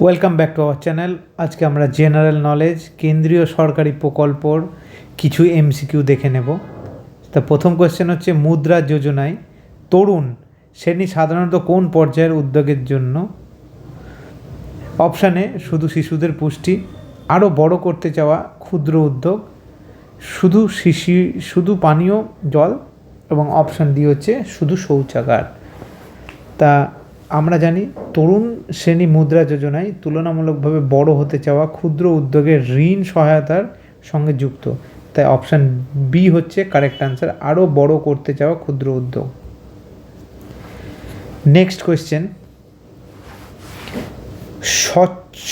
Welcome back to our channel. আজকে আমরা general knowledge কেন্দ্রীয় সরকারি প্রকল্পর কিছু এমসিকিউ দেখে নেব। তা প্রথম কোয়েশ্চেন হচ্ছে, মুদ্রা যোজনায় তরুণ শ্রেণী সাধারণত কোন পর্যায়ের উদ্যোগের জন্য? অপশানে শুধু শিশুদের পুষ্টি, আরও বড় করতে চাওয়া ক্ষুদ্র উদ্যোগ, শুধু পানীয় জল, এবং অপশান ডি হচ্ছে শুধু শৌচাগার। তা আমরা জানি তরুণ শ্রেণী মুদ্রা যোজনায় তুলনামূলকভাবে বড় হতে চাওয়া ক্ষুদ্র উদ্যোগের ঋণ সহায়তার সঙ্গে যুক্ত। তাই অপশান বি হচ্ছে কারেক্ট আনসার, আরও বড় করতে চাওয়া ক্ষুদ্র উদ্যোগ। নেক্সট কোয়েশ্চেন, স্বচ্ছ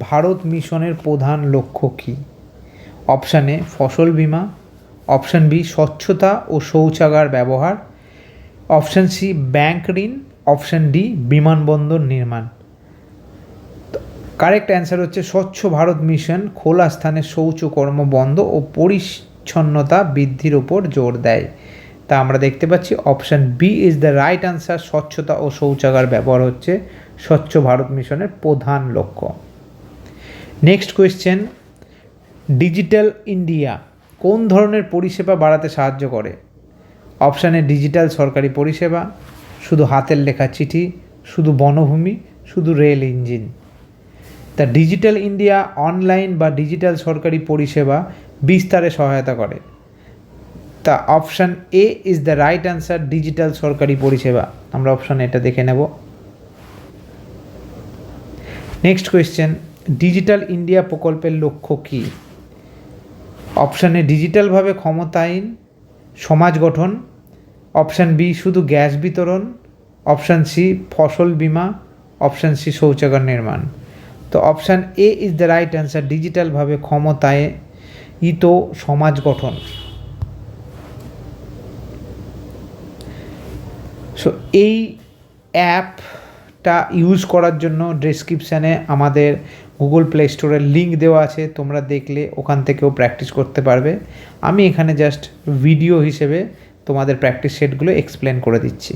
ভারত মিশনের প্রধান লক্ষ্য কী? অপশানে ফসল বীমা, অপশান বি স্বচ্ছতা ও শৌচাগার ব্যবহার, অপশান সি ব্যাংক ঋণ, অপশান ডি বিমানবন্দর নির্মাণ। কারেক্ট অ্যান্সার হচ্ছে স্বচ্ছ ভারত মিশন খোলা স্থানে শৌচকর্ম বন্ধ ও পরিচ্ছন্নতা বৃদ্ধির ওপর জোর দেয়। তা আমরা দেখতে পাচ্ছি option B is the right answer. স্বচ্ছতা ও শৌচাগার ব্যবহার হচ্ছে স্বচ্ছ ভারত মিশনের প্রধান লক্ষ্য। নেক্সট কোয়েশ্চেন, ডিজিটাল ইন্ডিয়া কোন ধরনের পরিষেবা বাড়াতে সাহায্য করে? অপশানে ডিজিটাল সরকারি পরিষেবা, শুধু হাতের লেখা চিঠি, শুধু বনভূমি, শুধু রেল ইঞ্জিন। তা ডিজিটাল ইন্ডিয়া অনলাইন বা ডিজিটাল সরকারি পরিষেবা বিস্তারে সহায়তা করে। তা option A is the right answer, digital সরকারি পরিষেবা। আমরা অপশান এটা দেখে নেব। নেক্সট কোয়েশ্চেন, ডিজিটাল ইন্ডিয়া প্রকল্পের লক্ষ্য কী? অপশানে ডিজিটালভাবে ক্ষমতায়ন সমাজ গঠন, অপশান বি শুধু গ্যাস বিতরণ, অপশান সি ফসল বীমা, অপশান সি শৌচাগার নির্মাণ। তো option A is the right answer, ডিজিটালভাবে ক্ষমতায়িত সমাজ গঠন। সো এই অ্যাপটা ইউজ করার জন্য ডেসক্রিপশানে আমাদের গুগল প্লে স্টোরের লিঙ্ক দেওয়া আছে, তোমরা দেখলে ওখান থেকেও প্র্যাকটিস করতে পারবে। আমি এখানে জাস্ট ভিডিও হিসেবে তোমাদের প্র্যাকটিস সেটগুলো এক্সপ্লেন করে দিচ্ছি।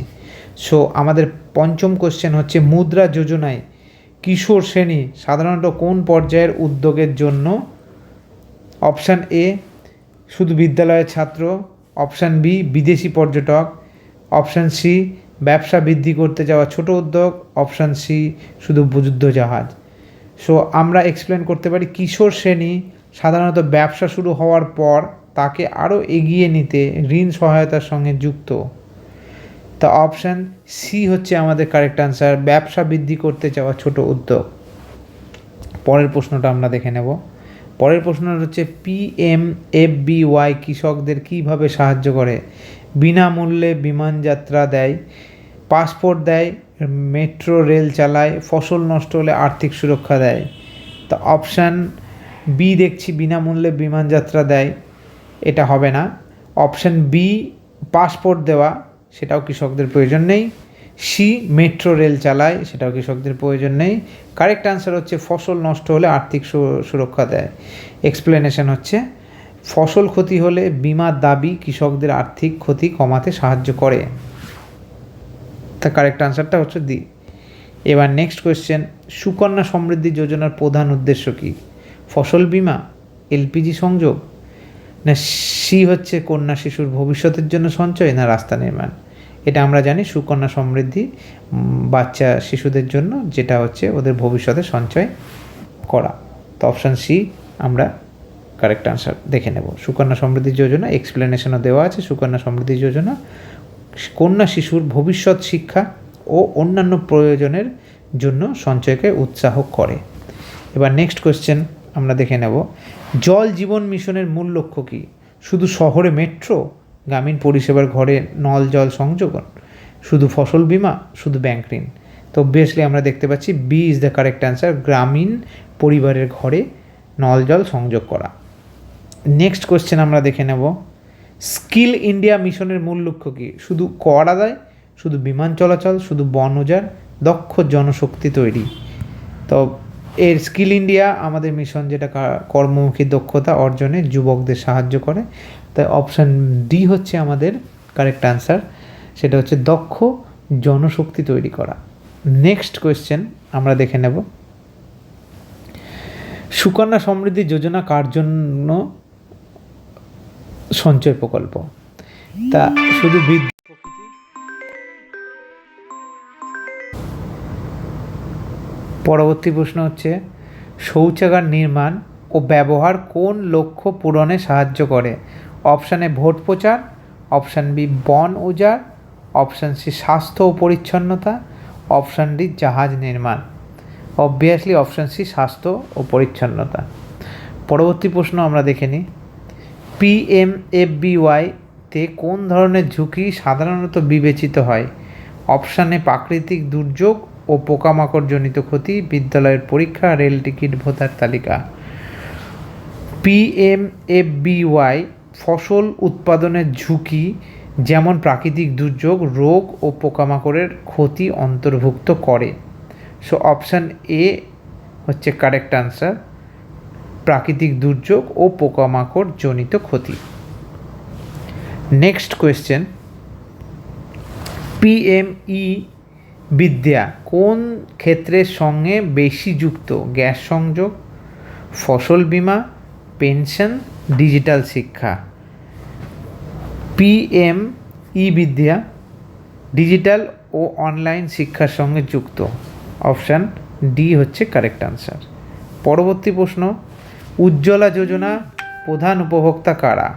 সো আমাদের পঞ্চম কোশ্চেন হচ্ছে, মুদ্রা যোজনায় কিশোর শ্রেণী সাধারণত কোন পর্যায়ের উদ্যোগের জন্য? অপশান এ শুধু বিদ্যালয়ের ছাত্র, অপশান বি বিদেশি পর্যটক, অপশান সি ব্যবসা বৃদ্ধি করতে যাওয়া ছোট উদ্যোগ, অপশান সি শুধু যুদ্ধ জাহাজ। সো আমরা এক্সপ্লেন করতে পারি, কিশোর শ্রেণী সাধারণত ব্যবসা শুরু হওয়ার পর তাকে আরও এগিয়ে নিতে ঋণ সহায়তার সঙ্গে যুক্ত। তা অপশান সি হচ্ছে আমাদের কারেক্ট আনসার, ব্যবসা বৃদ্ধি করতে চাওয়া ছোট উদ্যোগ। পরের প্রশ্নটা আমরা দেখে নেব। পরের প্রশ্নটা হচ্ছে, PMFBY কৃষকদের কীভাবে সাহায্য করে? বিনামূল্যে বিমান যাত্রা দেয়, পাসপোর্ট দেয়, মেট্রো রেল চালায়, ফসল নষ্ট হলে আর্থিক সুরক্ষা দেয়। তো অপশান বি দেখছি বিনামূল্যে বিমান যাত্রা দেয়, এটা হবে না। অপশান বি পাসপোর্ট দেওয়া, সেটাও কৃষকদের প্রয়োজন নেই। সি মেট্রো রেল চালায়, সেটাও কৃষকদের প্রয়োজন নেই। কারেক্ট আনসার হচ্ছে ফসল নষ্ট হলে আর্থিক সুরক্ষা দেয়। এক্সপ্লেনেশন হচ্ছে, ফসল ক্ষতি হলে বিমার দাবি কৃষকদের আর্থিক ক্ষতি কমাতে সাহায্য করে। তা কারেক্ট আনসারটা হচ্ছে ডি। এবার নেক্সট কোয়েশ্চেন, সুকন্যা সমৃদ্ধি যোজনার প্রধান উদ্দেশ্য কী? ফসল বীমা, এলপিজি সংযোগ, না সি হচ্ছে কন্যা শিশুর ভবিষ্যতের জন্য সঞ্চয়, না রাস্তা নির্মাণ। এটা আমরা জানি সুকন্যা সমৃদ্ধি বাচ্চা শিশুদের জন্য, যেটা হচ্ছে ওদের ভবিষ্যতে সঞ্চয় করা। তো অপশান সি আমরা কারেক্ট আনসার দেখে নেব। সুকন্যা সমৃদ্ধি যোজনা এক্সপ্লেনেশনও দেওয়া আছে। সুকন্যা সমৃদ্ধি যোজনা কন্যা শিশুর ভবিষ্যৎ শিক্ষা ও অন্যান্য প্রয়োজনের জন্য সঞ্চয়কে উৎসাহ করে। এবার নেক্সট কোয়েশ্চেন আমরা দেখে নেব, জল জীবন মিশনের মূল লক্ষ্য কী? শুধু শহরে মেট্রো, গ্রামীণ পরিষেবার ঘরে নল জল সংযোজন, শুধু ফসল বীমা, শুধু ব্যাংক ঋণ। তো অবভিয়াসলি আমরা দেখতে পাচ্ছি B is the correct answer, গ্রামীণ পরিবারের ঘরে নল জল সংযোগ করা। নেক্সট কোয়েশ্চেন আমরা দেখে নেব, স্কিল ইন্ডিয়া মিশনের মূল লক্ষ্য কী? শুধু কর আদায়, শুধু বিমান চলাচল, শুধু বন উজাড়, দক্ষ জনশক্তি তৈরি। তো এর স্কিল ইন্ডিয়া আমাদের মিশন, যেটা কর্মমুখী দক্ষতা অর্জনে যুবকদের সাহায্য করে। তাই অপশান ডি হচ্ছে আমাদের কারেক্ট আনসার, সেটা হচ্ছে দক্ষ জনশক্তি তৈরি করা। নেক্সট কোয়েশ্চেন আমরা দেখে নেব, সুকন্যা সমৃদ্ধি যোজনা কার জন্য সঞ্চয় প্রকল্প? তা শুধু বৃদ্ধ। পরবর্তী প্রশ্ন হচ্ছে শৌচাগার নির্মাণ ও ব্যবহার কোন লক্ষ্য পূরণে সাহায্য করে? অপশান এ ভোট প্রচার, অপশান বি বন উজাড়, অপশান সি স্বাস্থ্য ও পরিচ্ছন্নতা, অপশান ডি জাহাজ নির্মাণ। অবভিয়াসলি অপশান সি স্বাস্থ্য ও পরিচ্ছন্নতা। পরবর্তী প্রশ্ন আমরা দেখে নিই। পিএমএফবিওয়াইতে কোন ধরনের ঝুঁকি সাধারণত বিবেচিত হয়? অপশান এ প্রাকৃতিক দুর্যোগ ও পোকামাকড়জনিত ক্ষতি, বিদ্যালয়ের পরীক্ষা, রেল টিকিট, ভোটার তালিকা। পিএমএফবিওয়াই ফসল উৎপাদনের ঝুঁকি যেমন প্রাকৃতিক দুর্যোগ, রোগ ও পোকামাকড়ের ক্ষতি অন্তর্ভুক্ত করে। সো অপশান এ হচ্ছে কারেক্ট আনসার, প্রাকৃতিক দুর্যোগ ও পোকামাকড় জনিত ক্ষতি। নেক্সট কোয়েশ্চেন, পিএমই বিদ্যা কোন ক্ষেত্রের সঙ্গে বেশি যুক্ত? গ্যাস সংযোগ, ফসল বীমা, পেনশন, ডিজিটাল শিক্ষা। পিএমই বিদ্যা ডিজিটাল ও অনলাইন শিক্ষার সঙ্গে যুক্ত। অপশান ডি হচ্ছে কারেক্ট আনসার। পরবর্তী প্রশ্ন, উজ্জ্বলা যোজনা প্রধান উপভোক্তা কারা?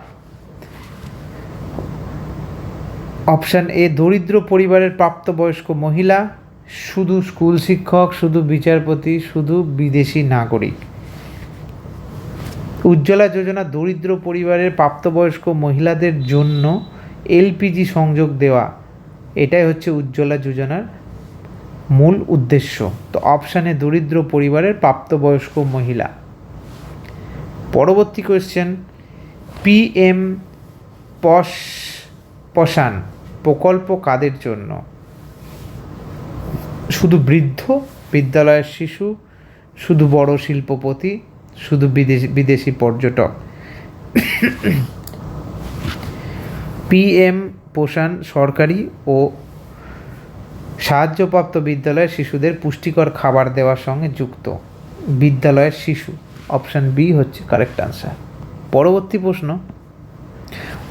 অপশান এ দরিদ্র পরিবারের প্রাপ্তবয়স্ক মহিলা, শুধু স্কুল শিক্ষক, শুধু বিচারপতি, শুধু বিদেশি নাগরিক। উজ্জ্বলা যোজনা দরিদ্র পরিবারের প্রাপ্তবয়স্ক মহিলাদের জন্য এলপিজি সংযোগ দেওয়া, এটাই হচ্ছে উজ্জ্বলা যোজনার মূল উদ্দেশ্য। তো অপশানে দরিদ্র পরিবারের প্রাপ্তবয়স্ক মহিলা। পরবর্তী কোয়েশ্চেন, পিএম পোষণ প্রকল্প কাদের জন্য? শুধু বৃদ্ধ, বিদ্যালয়ের শিশু, শুধু বড় শিল্পপতি, শুধু বিদেশি পর্যটক। পিএম পোষণ সরকারি ও সাহায্যপ্রাপ্ত বিদ্যালয়ের শিশুদের পুষ্টিকর খাবার দেওয়ার সঙ্গে যুক্ত। বিদ্যালয়ের শিশু, অপশান বি হচ্ছে কারেক্ট আনসার। পরবর্তী প্রশ্ন,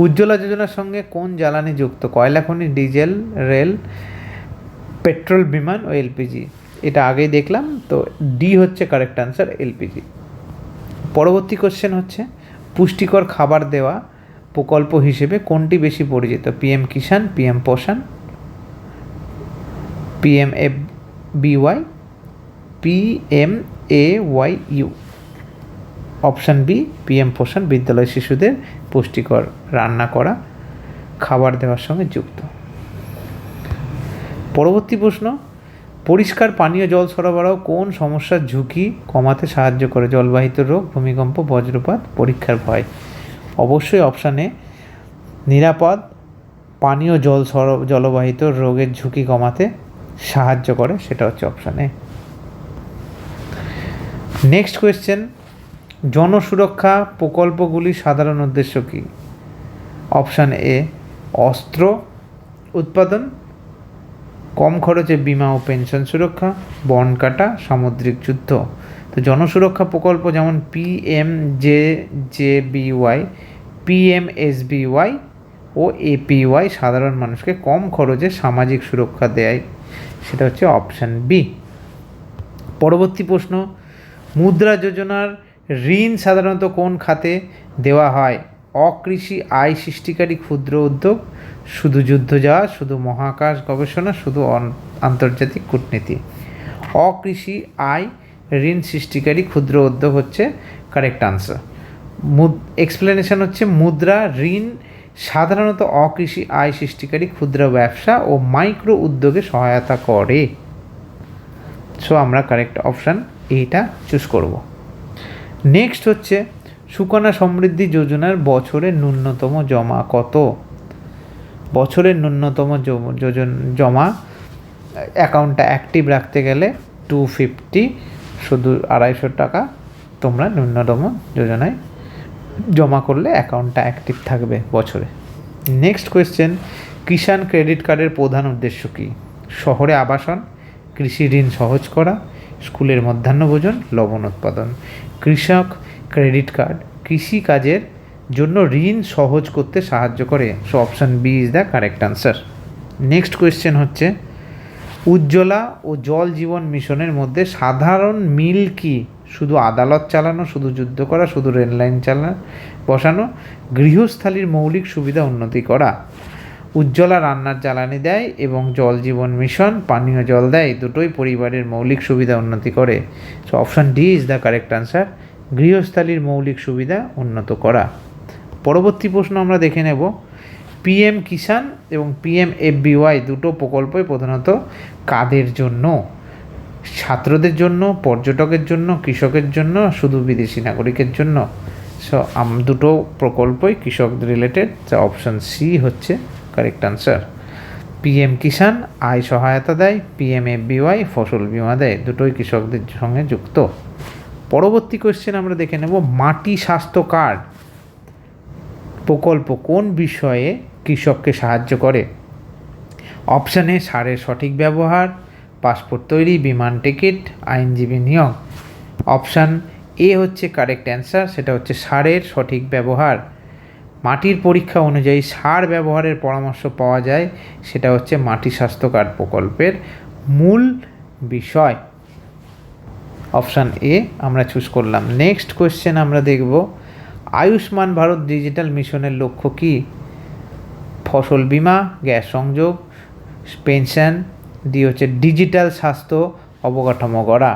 উজ্জ্বলা যোজনার সঙ্গে কোন জ্বালানি যুক্ত? কয়লা খনি, ডিজেল, রেল, পেট্রোল, বিমান ও এলপিজি। এটা আগেই দেখলাম, তো ডি হচ্ছে কারেক্ট আনসার, এলপিজি। পরবর্তী কোশ্চেন হচ্ছে পুষ্টিকর খাবার দেওয়া প্রকল্প হিসেবে কোনটি বেশি পরিচিত? পিএম কিষাণ, পিএম পোষণ, পিএমএফবিওয়াই, পিএমএওয়াইইউ। অপশান বি পিএম পোষণ বিদ্যালয় শিশুদের পুষ্টিকর রান্না করা খাবার দেওয়ার সঙ্গে যুক্ত। পরবর্তী প্রশ্ন, পরিষ্কার পানীয় জল সরবরাহ কোন সমস্যার ঝুঁকি কমাতে সাহায্য করে? জলবাহিত রোগ, ভূমিকম্প, বজ্রপাত, পরীক্ষার ভয়। অবশ্যই অপশানে নিরাপদ পানীয় জলবাহিত রোগের ঝুঁকি কমাতে সাহায্য করে, সেটা হচ্ছে অপশানে। নেক্সট কোয়েশ্চেন, জনসুরক্ষা প্রকল্পগুলির সাধারণ উদ্দেশ্য কী? অপশান এ অস্ত্র উৎপাদন, কম খরচে বিমা ও পেনশন সুরক্ষা, বন কাটা, সামুদ্রিক যুদ্ধ। তো জনসুরক্ষা প্রকল্প যেমন পিএমজেজেবিওয়াই, পিএমএসবিওয়াই ও এপিওয়াই সাধারণ মানুষকে কম খরচে সামাজিক সুরক্ষা দেয়, সেটা হচ্ছে অপশান বি। পরবর্তী প্রশ্ন, মুদ্রা যোজনার ঋণ সাধারণত কোন খাতে দেওয়া হয়? অকৃষি আয় সৃষ্টিকারী ক্ষুদ্র উদ্যোগ, শুধু যুদ্ধজাহাজ, শুধু মহাকাশ গবেষণা, শুধু আন্তর্জাতিক কূটনীতি। অকৃষি আয় ঋণ সৃষ্টিকারী ক্ষুদ্র উদ্যোগ হচ্ছে কারেক্ট আনসার। এক্সপ্লেনেশন হচ্ছে মুদ্রা ঋণ সাধারণত অকৃষি আয় সৃষ্টিকারী ক্ষুদ্র ব্যবসা ও মাইক্রো উদ্যোগে সহায়তা করে। সো আমরা কারেক্ট অপশান এইটা চুজ করব। নেক্সট হচ্ছে সুকন্যা সমৃদ্ধি যোজনার বছরের ন্যূনতম জমা কত? বছরের ন্যূনতম জমা অ্যাকাউন্টটা অ্যাক্টিভ রাখতে গেলে 250, শুধু 250 টাকা তোমরা ন্যূনতম যোজনায় জমা করলে অ্যাকাউন্টটা অ্যাক্টিভ থাকবে বছরে। নেক্সট কোয়েশ্চেন, কিষাণ ক্রেডিট কার্ডের প্রধান উদ্দেশ্য কী? শহরে আবাসন, কৃষি ঋণ সহজ করা, স্কুলের মধ্যাহ্নভোজন, লবণ উৎপাদন। কৃষক ক্রেডিট কার্ড কৃষিকাজের জন্য ঋণ সহজ করতে সাহায্য করে। So option B is the correct answer. Next question হচ্ছে উজ্জ্বলা ও জল জীবন মিশনের মধ্যে সাধারণ মিল কি? শুধু আদালত চালানো, শুধু যুদ্ধ করা, শুধু রেল লাইন বসানো, গৃহস্থালির মৌলিক সুবিধা উন্নতি করা। উজ্জ্বলা রান্নার জ্বালানি দেয় এবং জল জীবন মিশন পানীয় জল দেয়, দুটোই পরিবারের মৌলিক সুবিধা উন্নতি করে। So option D is the correct answer, গৃহস্থালির মৌলিক সুবিধা উন্নত করা। পরবর্তী প্রশ্ন আমরা দেখে নেব, পিএম কিষাণ এবং পিএমএফবিওয়াই দুটো প্রকল্পই প্রধানত কাদের জন্য? ছাত্রদের জন্য, পর্যটকের জন্য, কৃষকের জন্য, শুধু বিদেশি নাগরিকের জন্য? সো দুটো প্রকল্পই কৃষক রিলেটেড, যা অপশান সি হচ্ছে কারেক্ট আনসার। পিএম কিষাণ আয় সহায়তা দেয়, পিএমএফবিওয়াই ফসল বীমা দেয়, দুটোই কৃষকদের সঙ্গে যুক্ত। পরবর্তী কোয়েশ্চেন আমরা দেখে নেব, মাটি স্বাস্থ্য কার্ড প্রকল্প কোন বিষয়ে কৃষককে সাহায্য করে? অপশান এ সারের সঠিক ব্যবহার, পাসপোর্ট তৈরি, বিমান টিকিট, আইনজীবী নিয়োগ। অপশান এ হচ্ছে কারেক্ট অ্যান্সার, সেটা হচ্ছে সারের সঠিক ব্যবহার। মাটির পরীক্ষা অনুযায়ী সার ব্যবহারের পরামর্শ পাওয়া যায়, সেটা হচ্ছে মাটি স্বাস্থ্য কার্ড প্রকল্পের মূল বিষয়। অপশান এ আমরা চুজ করলাম। নেক্সট কোয়েশ্চেন আমরা দেখব, আয়ুষ্মান ভারত ডিজিটাল মিশনের লক্ষ্য কী? ফসল বীমা, গ্যাস সংযোগ, পেনশন, ডি হচ্ছে ডিজিটাল স্বাস্থ্য অবকাঠামো গড়া।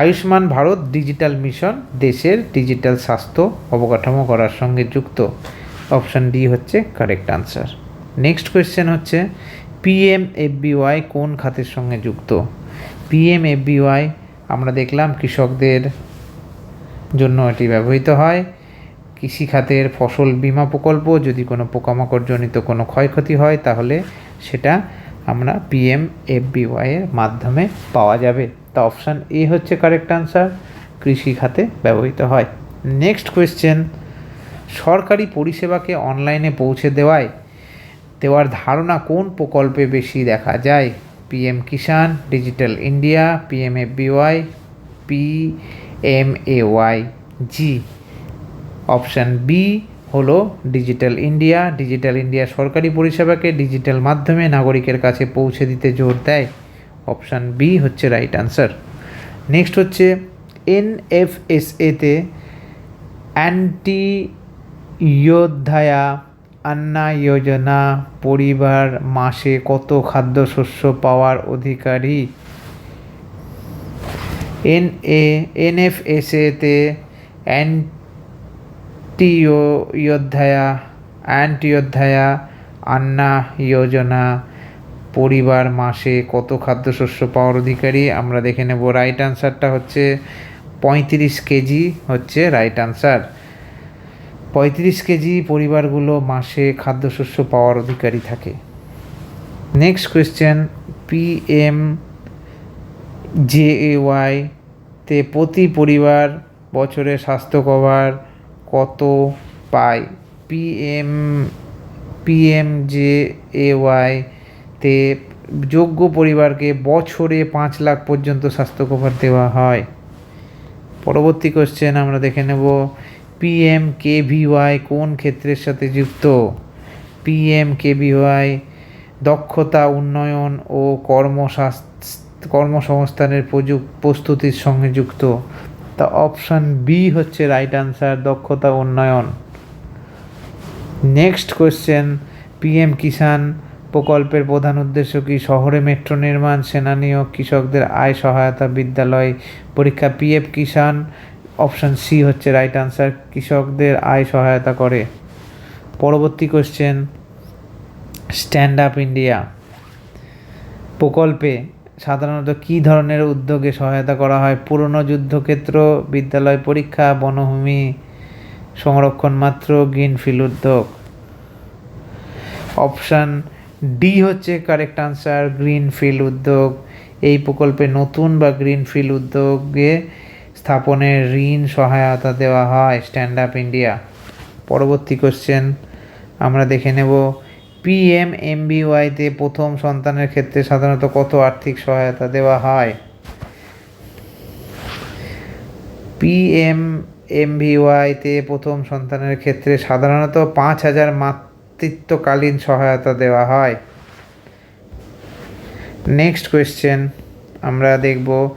আয়ুষ্মান ভারত ডিজিটাল মিশন দেশের ডিজিটাল স্বাস্থ্য অবকাঠামো গড়ার সঙ্গে যুক্ত। অপশান ডি হচ্ছে কারেক্ট আনসার। নেক্সট কোয়েশ্চেন হচ্ছে, পিএমএফবিওয়াই কোন খাতের সঙ্গে যুক্ত? পিএমএফবিওয়াই আমরা দেখলাম কৃষকদের জন্য এটি ব্যবহৃত হয়। কৃষিখাতের ফসল বীমা প্রকল্প, যদি কোনো পোকামাকড়জনিত কোনো ক্ষয়ক্ষতি হয় তাহলে সেটা আমরা পিএমএফবিওয়াইয়ের মাধ্যমে পাওয়া যাবে। তা অপশান এ হচ্ছে কারেক্ট আনসার, কৃষি খাতে ব্যবহৃত হয়। নেক্সট কোয়েশ্চেন, সরকারি পরিষেবাকে অনলাইনে পৌঁছে দেওয়ার ধারণা কোন প্রকল্পে বেশি দেখা যায়? পিএম কিষাণ, ডিজিটাল ইন্ডিয়া, পিএমএফবিওয়াই, পিএমএওয়াই জি। অপশান বি হলো ডিজিটাল ইন্ডিয়া। ডিজিটাল ইন্ডিয়া সরকারি পরিষেবাকে ডিজিটাল মাধ্যমে নাগরিকের কাছে পৌঁছে দিতে জোর দেয়। অপশান বি হচ্ছে রাইট আনসার। নেক্সট হচ্ছে, এনএফএসএতে অন্ত্যোদয়া অন্ন যোজনা পরিবার মাসে কত খাদ্যশস্য পাওয়ার অধিকারী? এনএফএসএতে অন্ত্যোদয়া অন্ন যোজনা পরিবার মাসে কত খাদ্যশস্য পাওয়ার অধিকারী? আমরা দেখে নেব, রাইট আনসারটা হচ্ছে 35 কেজি হচ্ছে রাইট আনসার। 35 কেজি পরিবারগুলো মাসে খাদ্যশস্য পাওয়ার অধিকারী থাকে। নেক্সট কোয়েশ্চেন, পিএমজেএওয়াই তে প্রতি পরিবার বছরে স্বাস্থ্য কভার কত পায়? পিএমজেএওয়াই তে যোগ্য পরিবারকে বছরে 5 লাখ পর্যন্ত স্বাস্থ্য কভার দেওয়া হয়। পরবর্তী কোয়েশ্চেন আমরা দেখে নেব, পিএমকেভিওয়াই কোন ক্ষেত্রের সাথে যুক্ত? পিএমকেভিওয়াই দক্ষতা উন্নয়ন ও কর্মসংস্থানের প্রস্তুতির সঙ্গে যুক্ত। তা অপশান বি হচ্ছে রাইট আনসার, দক্ষতা উন্নয়ন। নেক্সট কোয়েশ্চেন, পিএম কিষাণ প্রকল্পের প্রধান উদ্দেশ্য কি? শহরে মেট্রো নির্মাণ, সেনা নিয়োগ, কৃষকদের আয় সহায়তা, বিদ্যালয় পরীক্ষা। পিএম কিষাণ অপশান সি হচ্ছে রাইট আনসার, কৃষকদের আয় সহায়তা করে। পরবর্তী কোয়েশ্চেন, স্ট্যান্ড আপ ইন্ডিয়া প্রকল্পে সাধারণত কী ধরনের উদ্যোগে সহায়তা করা হয়? পুরনো যুদ্ধক্ষেত্র, বিদ্যালয় পরীক্ষা, বনভূমি সংরক্ষণ মাত্র, গ্রিনফিল্ড উদ্যোগ। অপশান ডি হচ্ছে কারেক্ট আনসার, গ্রিনফিল্ড উদ্যোগ। এই প্রকল্পে নতুন বা গ্রিনফিল্ড উদ্যোগে স্থাপনের ঋণ সহায়তা দেওয়া হয় স্ট্যান্ড আপ ইন্ডিয়া। পরবর্তী কোশ্চেন আমরা দেখে নেব, পিএমএমবিওয়াইতে প্রথম সন্তানের ক্ষেত্রে সাধারণত কত আর্থিক সহায়তা দেওয়া হয়? PMMVY-তে প্রথম সন্তানের ক্ষেত্রে সাধারণত 5,000 মাতৃত্বকালীন সহায়তা দেওয়া হয়। নেক্সট কোয়েশ্চেন আমরা দেখব,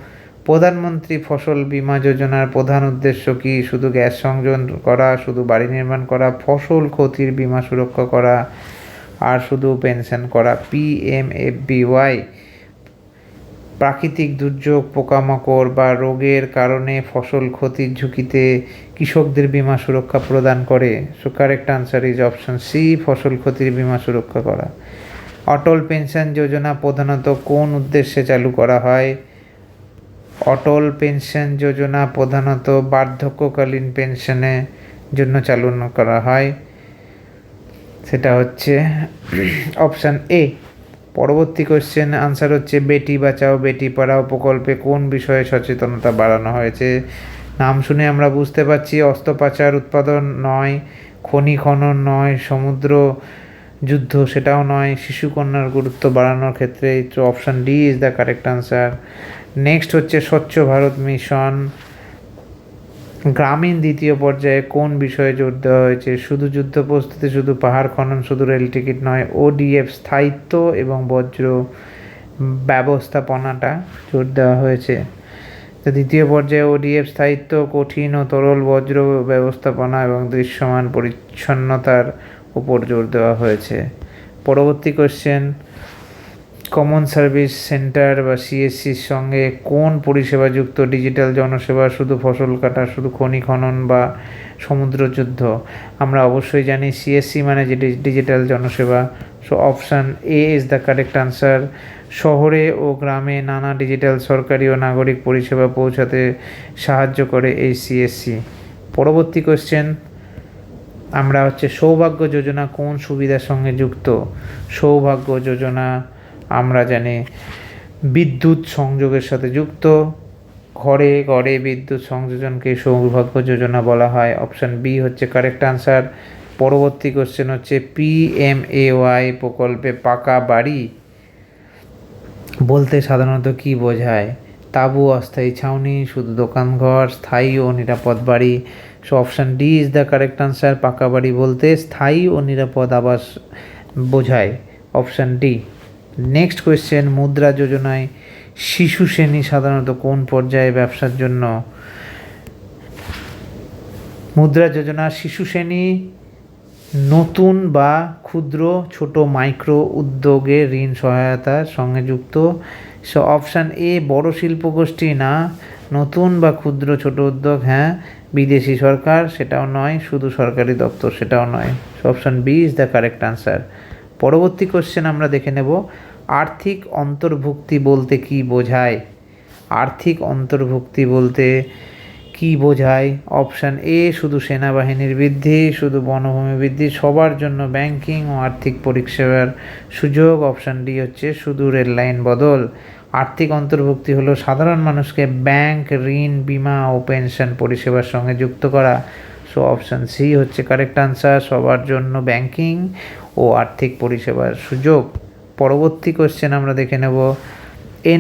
প্রধানমন্ত্রী ফসল বীমা যোজনার প্রধান উদ্দেশ্য কি? শুধু গ্যাস সংযোজন করা, শুধু বাড়ি নির্মাণ করা, ফসল ক্ষতির বীমা সুরক্ষা করা, আর শুধু পেনশন করা। PMFBY প্রাকৃতিক দুর্যোগ, পোকামাকড় বা রোগের কারণে ফসল ক্ষতির ঝুঁকিতে কৃষকদের বীমা সুরক্ষা প্রদান করে। So correct answer is option C, ফসল ক্ষতির বীমা সুরক্ষা করা। অটল পেনশন যোজনা প্রধানত কোন উদ্দেশ্যে চালু করা হয়? অটল পেনশন যোজনা প্রধানত বার্ধক্যকালীন পেনশনের জন্য চালু করা হয়। সেটা হচ্ছে অপশান এ। পরবর্তী কোয়েশ্চেন আনসার হচ্ছে, বেটি বাঁচাও বেটি পড়াও প্রকল্পে কোন বিষয়ে সচেতনতা বাড়ানো হয়েছে? নাম শুনে আমরা বুঝতে পারছি অস্ত্র পাচার উৎপাদন নয়, খনি খনন নয়, সমুদ্র যুদ্ধ সেটাও নয়, শিশু কন্যার গুরুত্ব বাড়ানোর ক্ষেত্রে। তো option D is the correct answer. Next হচ্ছে স্বচ্ছ ভারত মিশন গ্রামীণ দ্বিতীয় পর্যায়ে কোন বিষয়ে জোর দেওয়া হয়েছে? শুধু যুদ্ধ প্রস্তুতি, শুধু পাহাড় খনন, শুধু রেল টিকিট নয়, ODF স্থায়িত্ব এবং বজ্র ব্যবস্থাপনাটা জোর দেওয়া হয়েছে। তো দ্বিতীয় পর্যায়ে ODF স্থায়িত্ব, কঠিন ও তরল বজ্র ব্যবস্থাপনা এবং দৃশ্যমান পরিচ্ছন্নতার উপর জোর দেওয়া হয়েছে। পরবর্তী কোয়েশ্চেন, কমন সার্ভিস সেন্টার বা CSCর সঙ্গে কোন পরিষেবা যুক্ত? ডিজিটাল জনসেবা, শুধু ফসল কাটা, শুধু খনি খনন বা সমুদ্র যুদ্ধ? আমরা অবশ্যই জানি CSC মানে যে ডিজিটাল জনসেবা। So option A is the correct answer. শহরে ও গ্রামে নানা ডিজিটাল সরকারি ও নাগরিক পরিষেবা পৌঁছাতে সাহায্য করে এই CSC। পরবর্তী কোয়েশ্চেন আমরা হচ্ছে, সৌভাগ্য যোজনা কোন সুবিধার সঙ্গে যুক্ত? সৌভাগ্য যোজনা আমরা জানি বিদ্যুৎ সংযোগের সাথে যুক্ত। ঘরে ঘরে বিদ্যুৎ সংযোজনকে সৌভাগ্য যোজনা বলা হয়। অপশান বি হচ্ছে কারেক্ট আনসার। পরবর্তী কোশ্চেন হচ্ছে, PMAY প্রকল্পে পাকা বাড়ি বলতে সাধারণত কি বোঝায়? তাঁবু, অস্থায়ী ছাউনি, শুধু দোকানঘর, স্থায়ী ও নিরাপদ বাড়ি? So option D is the correct answer. পাকা বাড়ি বলতে স্থায়ী ও নিরাপদ আবাস বোঝায়। Option D. নেক্সট কোয়েশ্চেন, মুদ্রা যোজনায় শিশু শ্রেণী সাধারণত কোন পর্যায়ে ব্যবসার জন্য? মুদ্রা যোজনা শিশু শ্রেণী নতুন বা ক্ষুদ্র ছোট মাইক্রো উদ্যোগে ঋণ সহায়তার সঙ্গে যুক্ত। সো অপশান এ, বড় শিল্পগোষ্ঠী না, নতুন বা ক্ষুদ্র ছোট উদ্যোগ হ্যাঁ, বিদেশি সরকার সেটাও নয়, শুধু সরকারি দপ্তর সেটাও নয়। So option B is the correct answer. পরবর্তী কোশ্চেন আমরা দেখে নেব, আর্থিক অন্তর্ভুক্তি বলতে কি বোঝায়? আর্থিক অন্তর্ভুক্তি বলতে কি বোঝায়? অপশান এ, শুধু সেনাবাহিনীর বৃদ্ধি, শুধু বনভূমি বৃদ্ধি, সবার জন্য ব্যাংকিং ও আর্থিক পরিষেবার সুযোগ। অপশান ডি হচ্ছে শুধু রেল লাইন বদল। আর্থিক অন্তর্ভুক্তি হলো সাধারণ মানুষকে ব্যাংক, ঋণ, বিমা ও পেনশন পরিষেবার সঙ্গে যুক্ত করা। সো অপশান সি হচ্ছে কারেক্ট আনসার, সবার জন্য ব্যাংকিং ও আর্থিক পরিষেবার সুযোগ। পরবর্তী কোশ্চেন আমরা দেখে নেব,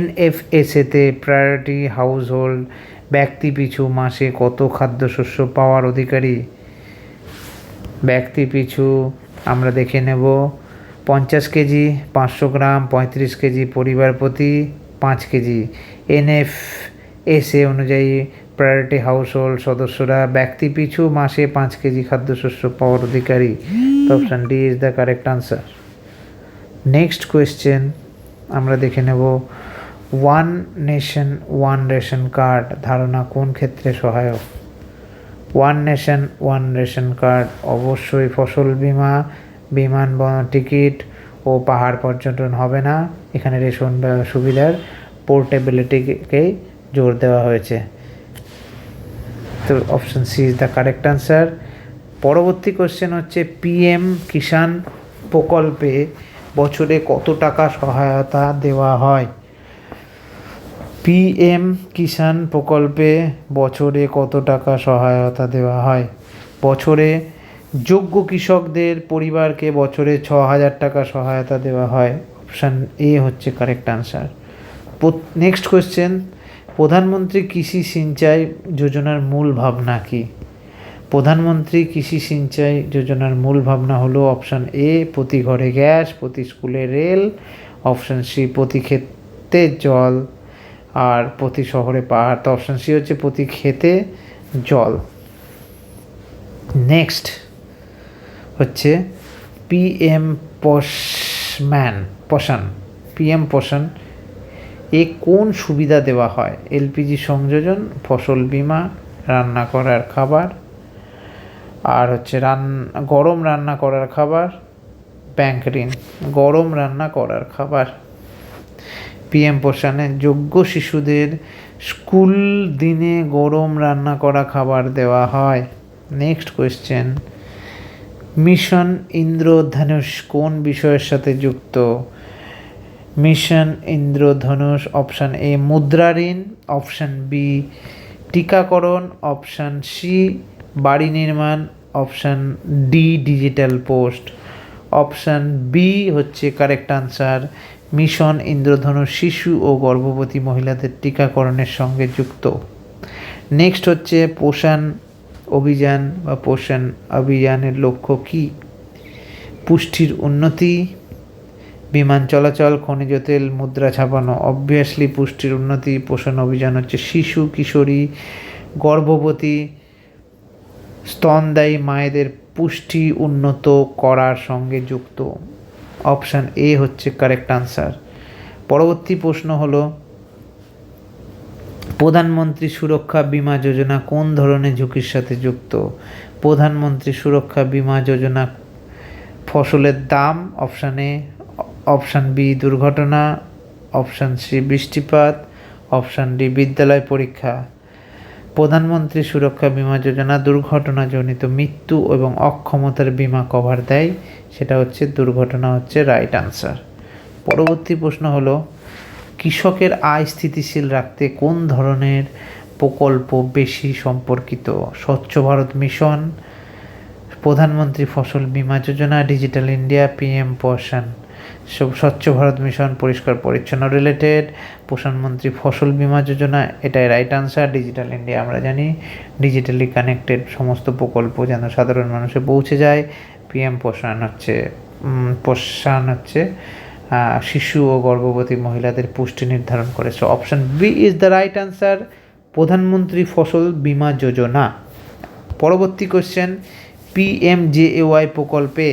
NFSA-তে প্রায়োরিটি হাউস হোল্ড ব্যক্তি পিছু মাসে কত খাদ্যশস্য পাওয়ার অধিকারী? ব্যক্তি পিছু আমরা দেখে নেব 50 কেজি, 500 গ্রাম, 35 কেজি, পরিবার প্রতি 5 কেজি। NFSA অনুযায়ী প্রায়োরিটি হাউস হোল্ড সদস্যরা ব্যক্তি পিছু মাসে 5 কেজি খাদ্যশস্য পাওয়ার অধিকারী। Option D is the correct answer. Next question আমরা দেখে নেব, one nation one ration card ধারণা কোন ক্ষেত্রে সহায়ক? One nation one ration card অবশ্যই ফসল বীমা, বিমান টিকিট ও পাহাড় পর্যটন হবে না। এখানে রেশন সুবিধার পোর্টেবিলিটিকে জোর দেওয়া হয়েছে। তো option C is the correct answer. পরবর্তী কোশ্চেন হচ্ছে, PM কিষাণ প্রকল্পে বছরে কত টাকা সহায়তা দেওয়া হয়? PM কিষাণ প্রকল্পে বছরে কত টাকা সহায়তা দেওয়া হয়? বছরে যোগ্য কৃষকদের পরিবারকে বছরে 6,000 টাকা সহায়তা দেওয়া হয়। অপশান এ হচ্ছে কারেক্ট আনসার। নেক্সট কোয়েশ্চেন, প্রধানমন্ত্রী কৃষি সিঞ্চাই যোজনার মূল ভাবনা কি? প্রধানমন্ত্রী কৃষি সিঞ্চাই যোজনার মূল ভাবনা হলো অপশান এ প্রতি ঘরে গ্যাস, প্রতি স্কুলে রেল, অপশান সি প্রতি ক্ষেতে জল, আর প্রতি শহরে পাহাড়। তো অপশান সি হচ্ছে প্রতি ক্ষেতে জল। নেক্সট হচ্ছে পিএম পোষণ এ কোন সুবিধা দেওয়া হয়? এলপিজি সংযোজন, ফসল বীমা, রান্না করার খাবার, আর হচ্ছে গরম রান্না করার খাবার, ব্যাংক ঋণ। গরম রান্না করার খাবার। পিএম পোষণে যোগ্য শিশুদের স্কুল দিনে গরম রান্না করা খাবার দেওয়া হয়। নেক্সট কোয়েশ্চেন, মিশন ইন্দ্রধনুষ কোন বিষয়ের সাথে যুক্ত? Mission Indradhanush option A Mudra ঋণ, অপশান বি টিকাকরণ, অপশান সি বাড়ি নির্মাণ, option D digital post. Option B হচ্ছে কারেক্ট আনসার। মিশন ইন্দ্রধনুষ শিশু ও গর্ভবতী মহিলাদের টিকাকরণের সঙ্গে যুক্ত। নেক্সট হচ্ছে পোষণ অভিযান বা পোষণ অভিযানের লক্ষ্য কী? পুষ্টির উন্নতি, বিমান চলাচল, খনিজ তেল, মুদ্রা ছাপানো। অবভিয়াসলি পুষ্টির উন্নতি। পোষণ অভিযান হচ্ছে শিশু, কিশোরী, গর্ভবতী, স্তনদায়ী মায়েদের পুষ্টি উন্নত করার সঙ্গে যুক্ত। অপশান এ হচ্ছে কারেক্ট আনসার। পরবর্তী প্রশ্ন হলো, প্রধানমন্ত্রী সুরক্ষা বীমা যোজনা কোন ধরনের ঝুঁকির সাথে যুক্ত? প্রধানমন্ত্রী সুরক্ষা বীমা যোজনা ফসলের দাম, অপশান এ, অপশান বি দুর্ঘটনা, অপশান সি বৃষ্টিপাত, অপশান ডি বিদ্যালয় পরীক্ষা। প্রধানমন্ত্রী সুরক্ষা বীমা যোজনা দুর্ঘটনাজনিত মৃত্যু এবং অক্ষমতার বীমা কভার দেয়, সেটা হচ্ছে দুর্ঘটনা হচ্ছে রাইট আনসার। পরবর্তী প্রশ্ন হলো, কৃষকের আয় স্থিতিশীল রাখতে কোন ধরনের প্রকল্প বেশি সম্পর্কিত? স্বচ্ছ ভারত মিশন, প্রধানমন্ত্রী ফসল বীমা যোজনা, ডিজিটাল ইন্ডিয়া, পিএম পোষণ। স্বচ্ছ ভারত মিশন পরিষ্কার পরিচ্ছন্ন রিলেটেড, প্রধানমন্ত্রী ফসল বীমা যোজনা এটাই রাইট আনসার। ডিজিটাল ইন্ডিয়া আমরা জানি ডিজিটালি কানেক্টেড সমস্ত প্রকল্প যেন সাধারণ মানুষে পৌঁছে যায়। পিএম পোষণ হচ্ছে শিশু ও গর্ভবতী মহিলাদের পুষ্টি নির্ধারণ করে। So option B is the right answer, প্রধানমন্ত্রী ফসল বীমা যোজনা। পরবর্তী কোশ্চেন, পিএমজেএওয়াই প্রকল্পে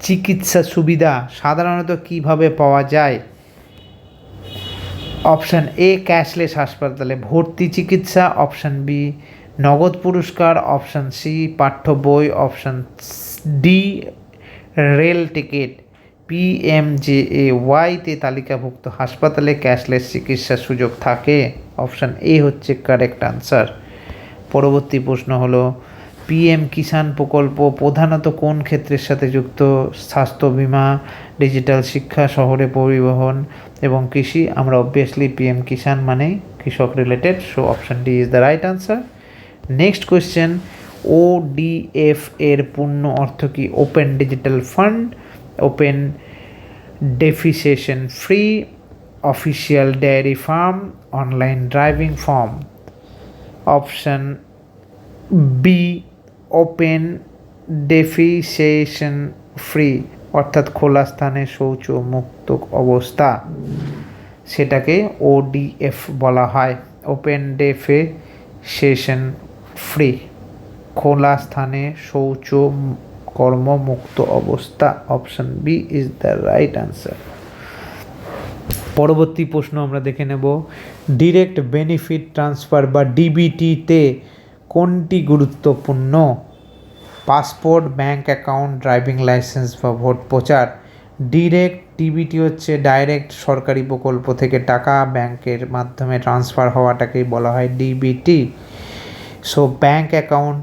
চিকিৎসা সুবিধা সাধারণত কিভাবে পাওয়া যায়? অপশান এ ক্যাশলেস হাসপাতালে ভর্তি চিকিৎসা, অপশান বি নগদ পুরস্কার, অপশান সি পাঠ্য বই, অপশান ডি রেল টিকিট। পিএমজেএওয়াইতে তালিকাভুক্ত হাসপাতালে ক্যাশলেস চিকিৎসার সুযোগ থাকে। অপশান এ হচ্ছে কারেক্ট আনসার। পরবর্তী প্রশ্ন হলো, পিএম কিষাণ প্রকল্প প্রধানত কোন ক্ষেত্রের সাথে যুক্ত? স্বাস্থ্য বিমা, ডিজিটাল শিক্ষা, শহরে পরিবহন এবং কৃষি। আমরা অবভিয়াসলি পিএম কিষাণ মানে কৃষক related, so option D is the right answer. Next question, ODF এর পূর্ণ অর্থ কি? Open digital fund, open defecation free, official dairy farm, online driving form. Option B open defecation free, অর্থাৎ খোলা স্থানে শৌচ মুক্ত অবস্থা, সেটাকে ওডিএফ বলা হয়। ওপেন ডেফিসেশন ফ্রি, খোলা স্থানে শৌচ কর্মমুক্ত অবস্থা। Option B is the right answer. পরবর্তী প্রশ্ন আমরা দেখে নেব, ডিরেক্ট বেনিফিট ট্রান্সফার বা ডিবিটিতে কোনটি গুরুত্বপূর্ণ? Passport, bank account, driving licence বা ভোট প্রচার। ডিরেক্ট ডিবিটি হচ্ছে ডাইরেক্ট সরকারি প্রকল্প থেকে টাকা ব্যাংকের মাধ্যমে ট্রান্সফার হওয়াটাকেই বলা হয় DBT. So bank account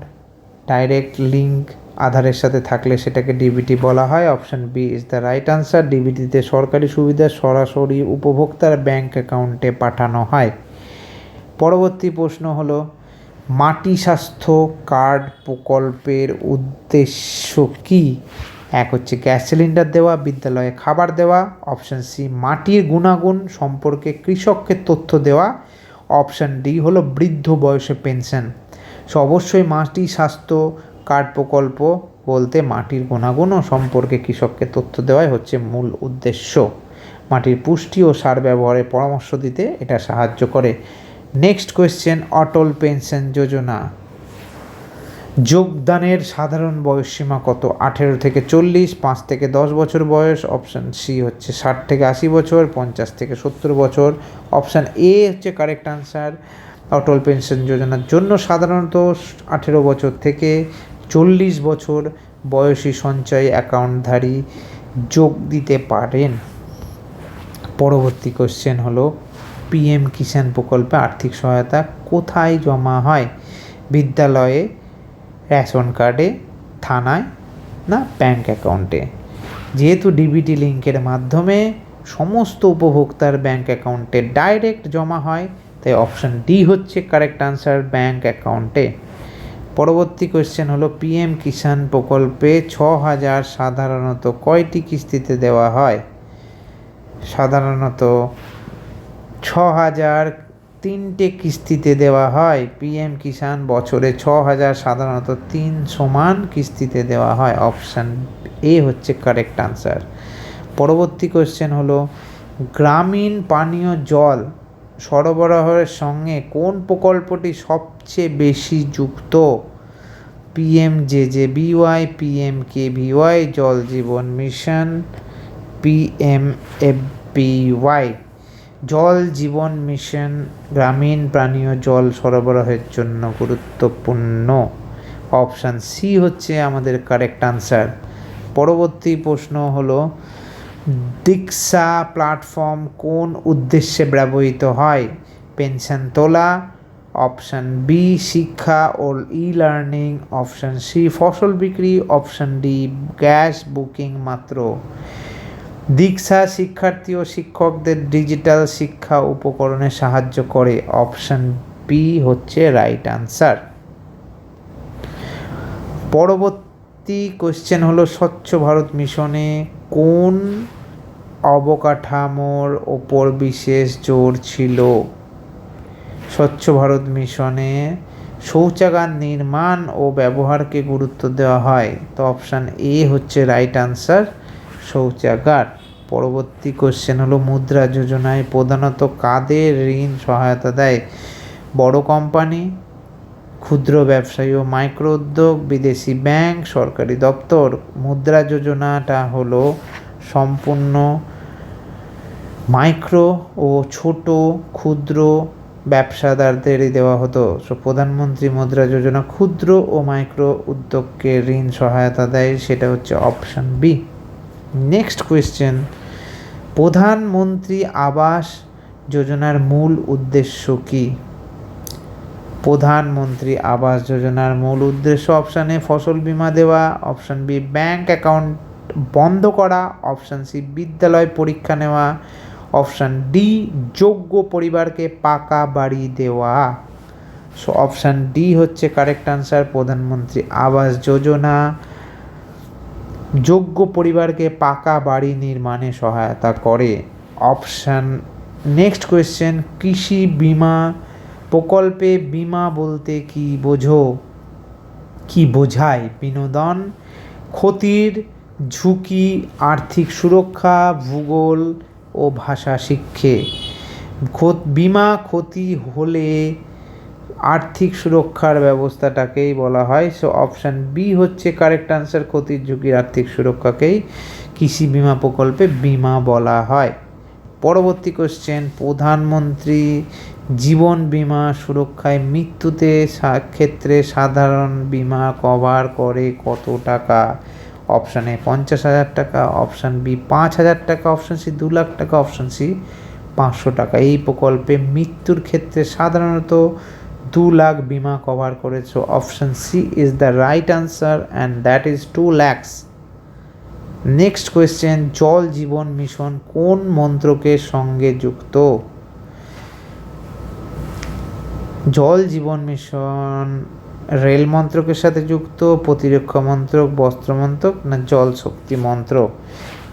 direct link আধারের সাথে থাকলে সেটাকে ডিবিটি বলা হয়। Option B is the right answer. ডিবিটিতে সরকারি সুবিধা সরাসরি উপভোক্তার ব্যাংক অ্যাকাউন্টে পাঠানো হয়। পরবর্তী প্রশ্ন হলো, মাটি স্বাস্থ্য কার্ড প্রকল্পের উদ্দেশ্য কী? এক হচ্ছে গ্যাস সিলিন্ডার দেওয়া, বিদ্যালয়ে খাবার দেওয়া, অপশান সি মাটির গুণাগুণ সম্পর্কে কৃষককে তথ্য দেওয়া, অপশান ডি হলো বৃদ্ধ বয়সে পেনশন। সো অবশ্যই মাটি স্বাস্থ্য কার্ড প্রকল্প বলতে মাটির গুণাগুণ সম্পর্কে কৃষককে তথ্য দেওয়াই হচ্ছে মূল উদ্দেশ্য। মাটির পুষ্টি ও সার ব্যবহারের পরামর্শ দিতে এটা সাহায্য করে। নেক্সট কোয়েশ্চেন, অটল পেনশন যোজনা যোগদানের সাধারণ বয়সসীমা কত? 18 থেকে 40, 5 থেকে 10 বছর বয়স। অপশান সি হচ্ছে 60 থেকে 80 বছর, 50 থেকে 70 বছর। অপশান এ হচ্ছে কারেক্ট আনসার। অটল পেনশন যোজনার জন্য সাধারণত 18 বছর থেকে 40 বছর বয়সী সঞ্চয় অ্যাকাউন্টধারী যোগ দিতে পারেন। পরবর্তী কোশ্চেন হলো, পিএম কিষাণ প্রকল্পে আর্থিক সহায়তা কোথায় জমা হয়? বিদ্যালয়ে, রেশন কার্ডে, থানায় না ব্যাঙ্ক অ্যাকাউন্টে? যেহেতু ডিবিটি লিঙ্কের মাধ্যমে সমস্ত উপভোক্তার ব্যাঙ্ক অ্যাকাউন্টে ডাইরেক্ট জমা হয়, তাই অপশান ডি হচ্ছে কারেক্ট আনসার, ব্যাঙ্ক অ্যাকাউন্টে। পরবর্তী কোয়েশ্চেন হলো, পিএম কিষাণ প্রকল্পে 6,000 সাধারণত কয়টি কিস্তিতে দেওয়া হয়? সাধারণত 6,000 3টে কিস্তিতে দেওয়া হয়। পিএম কিষাণ বছরে 6,000 সাধারণত 3 সমান কিস্তিতে দেওয়া হয়। অপশান এ হচ্ছে কারেক্ট আনসার। পরবর্তী কোয়েশ্চেন হলো, গ্রামীণ পানীয় জল সরবরাহের সঙ্গে কোন প্রকল্পটি সবচেয়ে বেশি যুক্ত? পিএমজেজেবিওয়াই, পিএমকেভিওয়াই, জল জীবন মিশন, পিএমএফবিওয়াই। জল জীবন মিশন গ্রামীণ পানীয় জল সরবরাহের জন্য গুরুত্বপূর্ণ। অপশান সি হচ্ছে আমাদের কারেক্ট আনসার। পরবর্তী প্রশ্ন হলো, দীক্ষা প্ল্যাটফর্ম কোন উদ্দেশ্যে ব্যবহৃত হয়? পেনশন তোলা। অপশান বি শিক্ষা ও ই লার্নিং। অপশান সি ফসল বিক্রি। অপশান ডি গ্যাস বুকিং মাত্র। দীক্ষা শিক্ষার্থী ও শিক্ষকদের ডিজিটাল শিক্ষা উপকরণে সাহায্য করে। অপশান বি হচ্ছে রাইট আনসার। পরবর্তী কোশ্চেন হলো, স্বচ্ছ ভারত মিশনে কোন অবকাঠামোর ওপর বিশেষ জোর ছিল? স্বচ্ছ ভারত মিশনে শৌচাগার নির্মাণ ও ব্যবহারকে গুরুত্ব দেওয়া হয়। তো অপশান এ হচ্ছে রাইট আনসার, শৌচাগার। পরবর্তী কোশ্চেন হলো, মুদ্রা যোজনায় প্রধানত কাদের ঋণ সহায়তা দেয়? বড় কোম্পানি, ক্ষুদ্র ব্যবসায়ী ও মাইক্রো উদ্যোগ, বিদেশি ব্যাংক, সরকারি দপ্তর। মুদ্রা যোজনাটা হলো সম্পূর্ণ মাইক্রো ও ছোট ক্ষুদ্র ব্যবসাদারদেরই দেওয়া হতো। সো প্রধানমন্ত্রী মুদ্রা যোজনা ক্ষুদ্র ও মাইক্রো উদ্যোগকে ঋণ সহায়তা দেয়, সেটা হচ্ছে অপশান বি। নেক্সট কোয়েশ্চেন, প্রধানমন্ত্রী আবাস যোজনার মূল উদ্দেশ্য কি? প্রধানমন্ত্রী আবাস যোজনার মূল উদ্দেশ্য অপশান এ ফসল বীমা দেওয়া। অপশান বি ব্যাংক অ্যাকাউন্ট বন্ধ করা। অপশান সি বিদ্যালয় পরীক্ষা নেওয়া। অপশান ডি যোগ্য পরিবারকে পাকা বাড়ি দেওয়া। সো অপশান ডি হচ্ছে কারেক্ট আনসার, প্রধানমন্ত্রী আবাস যোজনা যোগ্য পরিবারকে পাকা বাড়ি নির্মাণে সহায়তা করে। অপশান নেক্সট কোয়েশ্চেন, কৃষি বীমা প্রকল্পে বীমা বলতে কি বোঝায়? বিনোদন, ক্ষতির ঝুঁকি, আর্থিক সুরক্ষা, ভূগোল ও ভাষা শিক্ষে। বীমা ক্ষতি হলে আর্থিক সুরক্ষার ব্যবস্থাটাকেই বলা হয়। সো অপশান বি হচ্ছে কারেক্ট আনসার, ক্ষতির ঝুঁকির আর্থিক সুরক্ষাকেই কৃষি বীমা প্রকল্পে বীমা বলা হয়। পরবর্তী কোশ্চেন, প্রধানমন্ত্রী জীবন বীমা সুরক্ষায় মৃত্যুতে ক্ষেত্রে সাধারণ বীমা কভার করে কত টাকা? অপশান এ 50,000 টাকা। অপশান বি 5,000 টাকা। অপশান সি 2 লাখ টাকা। অপশান সি 500 টাকা। এই প্রকল্পে মৃত্যুর ক্ষেত্রে সাধারণত 2 লাখ বীমা কভার করেছে। Option C is the right answer and that is 2 lakhs। Next question, Jal Jeevan mission কোন মন্ত্রকের সঙ্গে যুক্ত? জল জীবন মিশন রেল মন্ত্রকের সাথে যুক্ত, প্রতিরক্ষা মন্ত্রক, বস্ত্র মন্ত্রক না জল শক্তি মন্ত্রক?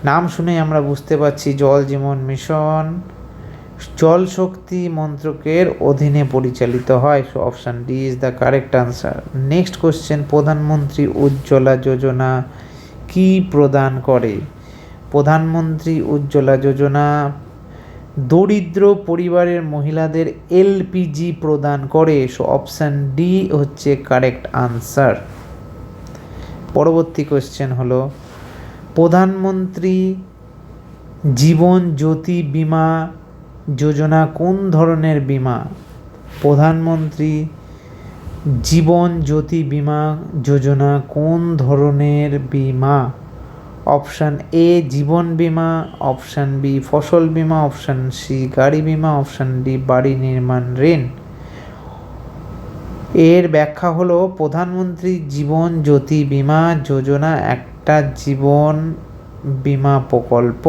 নাম শুনেই আমরা বুঝতে পারছি জল জীবন মিশন জল শক্তি মন্ত্রকের অধীনে পরিচালিত হয়। So option D is the correct answer. Next question, প্রধানমন্ত্রী উজ্জ্বলা যোজনা কি প্রদান করে? প্রধানমন্ত্রী উজ্জ্বলা যোজনা দরিদ্র পরিবারের মহিলাদের এলপিজি প্রদান করে। সো অপশান ডি হচ্ছে কারেক্ট আনসার। পরবর্তী কোশ্চেন হলো, প্রধানমন্ত্রী জীবন জ্যোতি বীমা যোজনা কোন ধরনের বীমা? প্রধানমন্ত্রী জীবন জ্যোতি বীমা যোজনা কোন ধরনের বীমা? অপশান এ জীবন বীমা, অপশান বি ফসল বীমা, অপশান সি গাড়ি বীমা, অপশান ডি বাড়ি নির্মাণ ঋণ। এর ব্যাখ্যা হলো, প্রধানমন্ত্রী জীবন জ্যোতি বীমা যোজনা একটা জীবন বীমা প্রকল্প।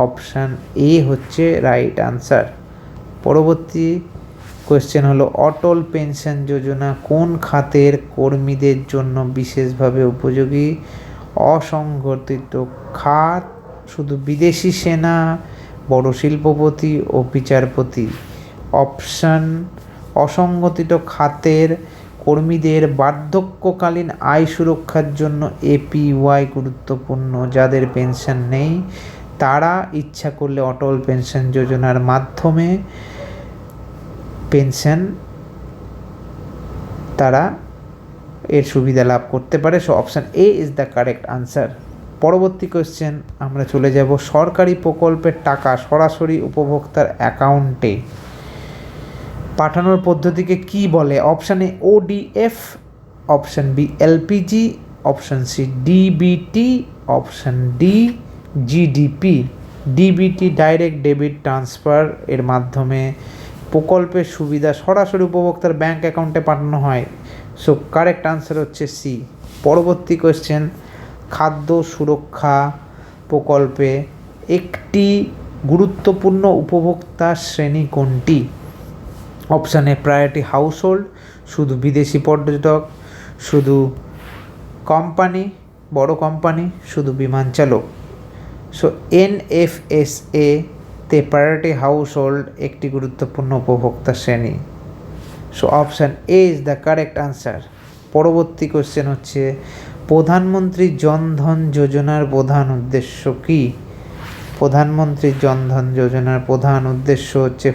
অপশান এ হচ্ছে রাইট আনসার। পরবর্তী কোয়েশ্চেন হলো, অটল পেনশন যোজনা কোন খাতের কর্মীদের জন্য বিশেষভাবে উপযোগী? অসংগঠিত খাত, শুধু বিদেশি সেনা, বড় শিল্পপতি ও বিচারপতি। অপশান অসংগঠিত খাতের কর্মীদের বার্ধক্যকালীন আয় সুরক্ষার জন্য এপিওয়াই গুরুত্বপূর্ণ। যাদের পেনশন নেই তারা ইচ্ছা করলে অটল পেনশন যোজনার মাধ্যমে পেনশন তারা এর সুবিধা লাভ করতে পারে। So option A is the correct answer. পরবর্তী কোয়েশ্চেন, আমরা চলে যাব সরকারি প্রকল্পের টাকা সরাসরি উপভোক্তার অ্যাকাউন্টে পাঠানোর পদ্ধতিকে কি বলে? Option A ODF, option B LPG, option C DBT, option D GDP. DBT direct debit transfer এর মাধ্যমে প্রকল্পের সুবিধা সরাসরি উপভোক্তার ব্যাঙ্ক অ্যাকাউন্টে পাঠানো হয়। সো কারেক্ট আনসার হচ্ছে সি। পরবর্তী কোয়েশ্চেন, খাদ্য সুরক্ষা প্রকল্পে একটি গুরুত্বপূর্ণ উপভোক্তা শ্রেণী কোনটি? অপশান এ প্রায়োরিটি হাউসহোল্ড, শুধু বিদেশি পর্যটক, শুধু কোম্পানি, বড় কোম্পানি, শুধু বিমান চালক। সো এনএফএসএ তে প্রায়োরিটি হাউসহোল্ড একটি গুরুত্বপূর্ণ উপভোক্তা শ্রেণী। So option A is the correct answer. পরবর্তী কোশ্চেন হচ্ছে, প্রধানমন্ত্রী জনধন যোজনার প্রধান উদ্দেশ্য কী? প্রধানমন্ত্রী জনধন যোজনার প্রধান উদ্দেশ্য হচ্ছে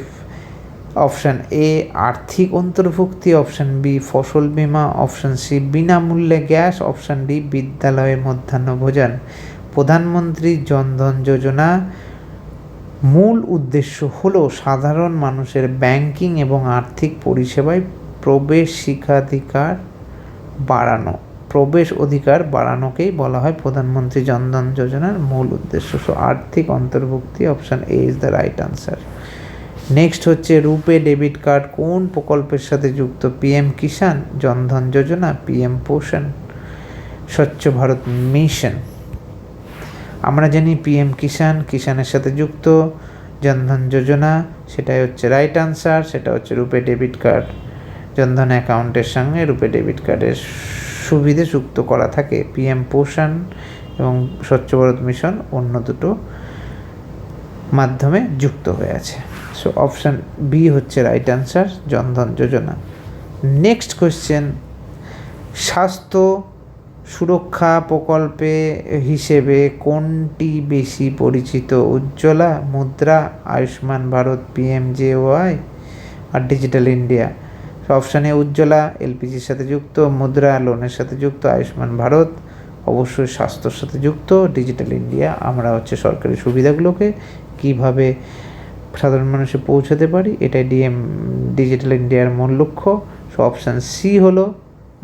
অপশান এ আর্থিক অন্তর্ভুক্তি, অপশান বি ফসল বীমা, অপশান সি বিনামূল্যে গ্যাস, অপশান ডি বিদ্যালয়ে মধ্যাহ্নভোজন। প্রধানমন্ত্রী জনধন যোজনা মূল উদ্দেশ্য হলো সাধারণ মানুষের ব্যাংকিং এবং আর্থিক পরিষেবায় প্রবেশ অধিকার বাড়ানোকেই বলা হয় প্রধানমন্ত্রী জনধন যোজনার মূল উদ্দেশ্য। সো আর্থিক অন্তর্ভুক্তি, option A is the right answer. Next হচ্ছে, রূপে ডেবিট কার্ড কোন প্রকল্পের সাথে যুক্ত? পিএম কিষাণ, জনধন যোজনা, পিএম পোষণ, স্বচ্ছ ভারত মিশন। আমরা জানি পিএম কিষাণের সাথে যুক্ত জনধন যোজনা, সেটাই হচ্ছে রাইট আনসার। সেটা হচ্ছে রূপে ডেবিট কার্ড, জনধন অ্যাকাউন্টের সঙ্গে রূপে ডেবিট কার্ডের সুবিধে যুক্ত করা থাকে। পিএম পোষণ এবং স্বচ্ছ ভারত মিশন অন্য দুটো মাধ্যমে যুক্ত হয়ে আছে। সো অপশান বি হচ্ছে রাইট আনসার, জনধন যোজনা। নেক্সট কোয়েশ্চেন, স্বাস্থ্য সুরক্ষা প্রকল্পে হিসেবে কোনটি বেশি পরিচিত? উজ্জ্বলা, মুদ্রা, আয়ুষ্মান ভারত, পিএমজেওয়াই আর ডিজিটাল ইন্ডিয়া। অপশানে উজ্জ্বলা এলপিজির সাথে যুক্ত, মুদ্রা লোনের সাথে যুক্ত, আয়ুষ্মান ভারত অবশ্যই স্বাস্থ্যর সাথে যুক্ত, ডিজিটাল ইন্ডিয়া আমরা হচ্ছে সরকারি সুবিধাগুলোকে কীভাবে সাধারণ মানুষে পৌঁছাতে পারি, এটাই ডিজিটাল ইন্ডিয়ার মূল লক্ষ্য। সো অপশান সি হলো